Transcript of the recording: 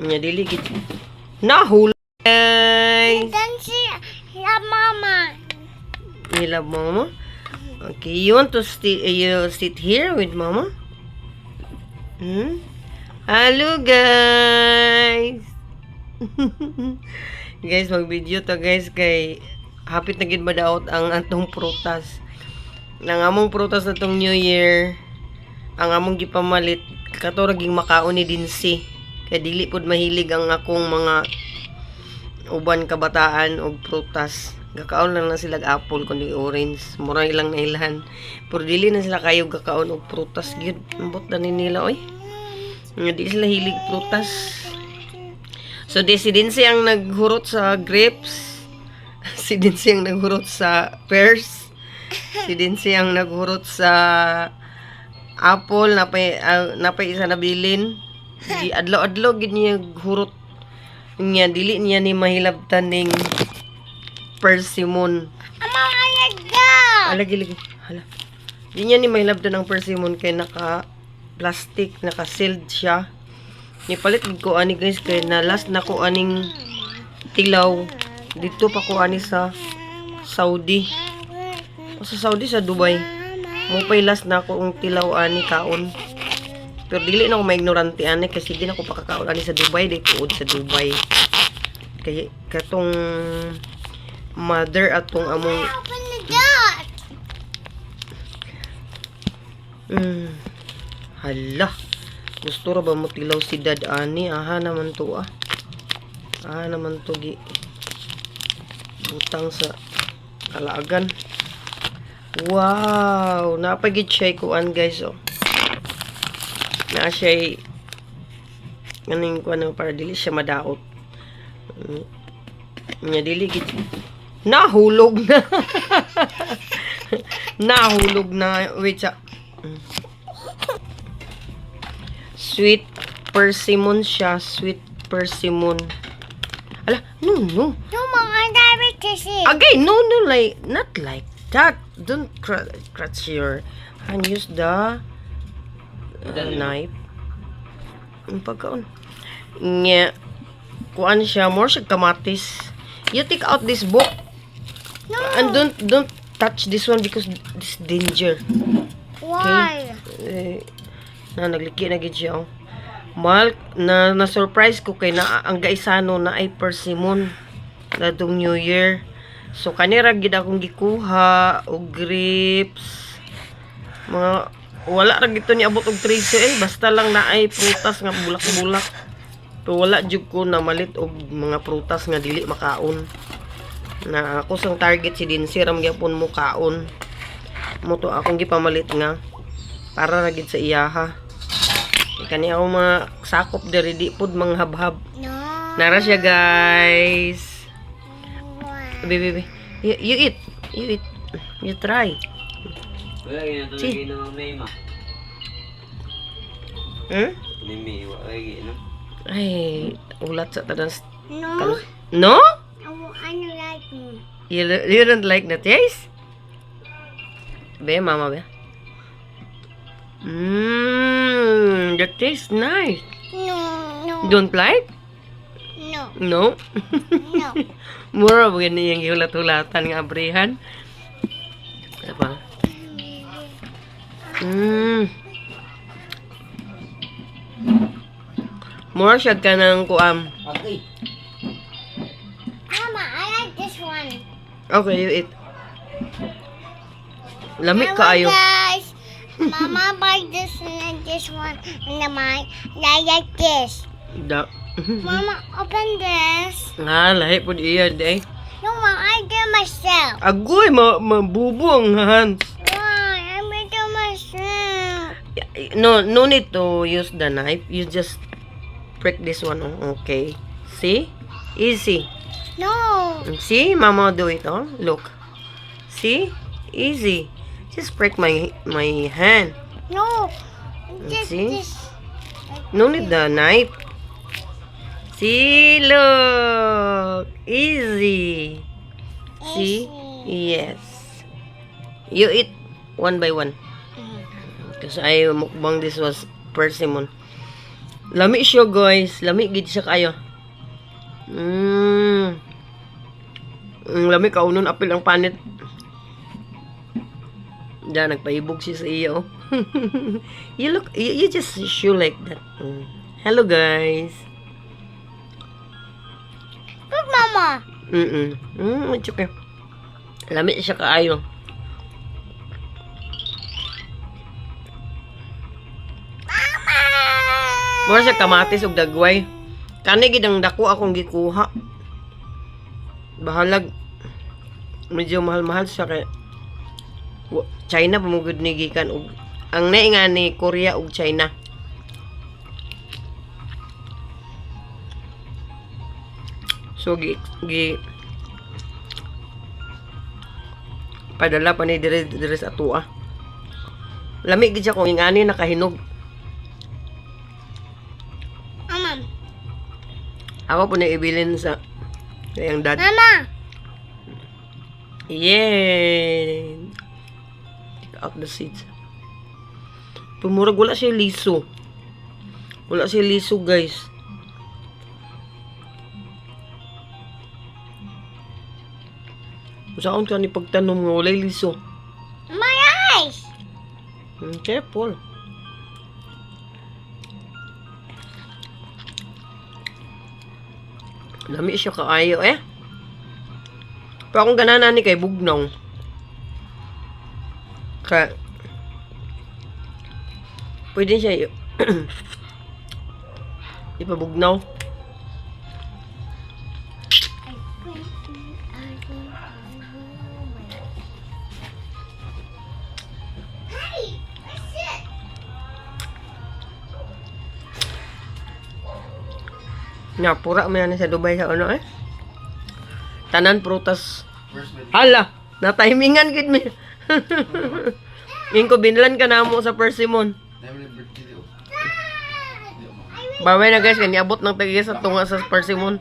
Nya dili gid. Nahulog. Then she love mama. You love mama? Okay, you want to sit here with mama? Hello guys. Guys, mag-video to guys kay hapit na gid madaot ang atong prutas. Nang among prutas na tong New Year, ang among gipamalit kato ra ging makaon ni Dinsi. Kay dili pud mahilig ang akong mga uban kabataan og prutas. Gakaon lang na sila apple kundi orange. Mura ilang nailan. Pero dili na sila kayo gakaon og prutas gyud. Ambot na ni nila oy. Nga di sila hilig prutas. So si Dinsi ang naghurot sa grapes. Si Dinsi ang naghurot sa pears. Si Dinsi ang naghurot sa apple. Napay isa nabilin. Di adlaw-adlaw gid niya hurot niya. Dili niya ni mahilabtan ning persimmon. Mama, let's go. Lagi. Hala. Di niya ni mahilabtan ang persimmon kay naka-plastic, naka-sealed siya. Nipalit ko ani guys kay na last na ko aning tilaw. Dito pa ko ani sa Saudi. O sa Saudi, sa Dubai. Mupay last na ko ang tilaw ani kaon. Pero dili na ako maignorante ani kasi di na ako pakakaon ani sa Dubai. Di tuod sa Dubai. Kaya katong mother atong among Open the door. hala. Gusto ra ba mo tilaw si dad ani? Aha naman to ah. Aha naman to gi. Butang sa kalagan. Wow, napagid siya kuan guys oh. Na siya kaning kuan para dili siya madaot. Nya dili gid. Nahulog na. Nahulog na. Wait sa. Sweet persimmon siya. Sweet persimmon. Ala, no. No, Mama, diabetes. Again, no, like, not like that. Don't scratch your hand. Use the knife. Ang pagkaon. Nya, kuan siya. More siya kamatis. You take out this book. No. And don't touch this one because this danger. Why? Nagliki na gid siya. Mahal na surprise ko kay na ang gaisano na ay persimmon ladong New Year. So kanira gid akong gikuha og grapes. Mga wala ra gito ni abot og 13 basta lang na ay prutas nga bulak-bulak. Pero wala jud ko na malit og mga prutas nga dili makaon. Na ako sang target si Dinsi ram gyapon mo kaon. Mo to akong gipamalit nga para ra gid sa iyaha. Kani ako mga sakop diri di pud manghabhab. No. Nara siya guys. Why? Baby. You eat. You eat. You try. Wala ginagawa Si. ng Mayma. Nimi, wala ginagawa. Ay, ulat sa tanan. No. No? I don't like me. You don't like the taste? Be, mama be. The taste nice. No. Don't like? No. No? No. Mura ba gani yung gihulat-hulatan nga abrihan? Apa? Mura siya ka ng kuam. Okay. Mama, I like this one. Okay, you eat. Lamig Hello, ka ayo. guys. Mama buy this and this one. And I like this. Da. Mama, open this. Lahi po iya day. No, Mama, I do myself. Agoy, mabubo ang hands. Why? I made it myself. No need to use the knife. You just prick this one. Okay. See? Easy. No. See? Mama do it. Oh. Look. See? Easy. Just prick my hand. No. Just See? this. No need the knife. See? Look. Easy. See? Yes. You eat one by one. Because I mukbang this was persimmon. Lami siya guys. Lami gid siya kayo. Lami kaunon apil ang panit. Diyan nagpaibog siya sa iyo. You just show like that. Hello guys. Look, Mama. It's okay. Lami siya kaayo. Mura siya kamatis ug dagway. Kani gid ang dako akong gikuha. Bahalag. Medyo mahal-mahal siya kay China pamugod ni gikan og ang nainga ni Korea ug China. So gi padala pa ni dire sa atua. Lami gid siya kung ingani nakahinog. Mama. Ako po na ibilin sa kayang dad. Mama. Yeah. Take out the seeds. Pumurag wala siya liso. Wala siya liso guys. Saan ka ni pagtanom nga walay liso? My eyes. Careful. Lami siya kaayo eh. Pero akong ganana ni kay bugnaw. Kaya pwede siya ipabugnaw. Nga, pura mo yan sa Dubai sa ano eh. Tanan prutas. Hala, natimingan gid mi. Ingko binlan ka na mo sa persimmon. Baway na guys, kanya abot ng tagis sa tunga sa persimmon.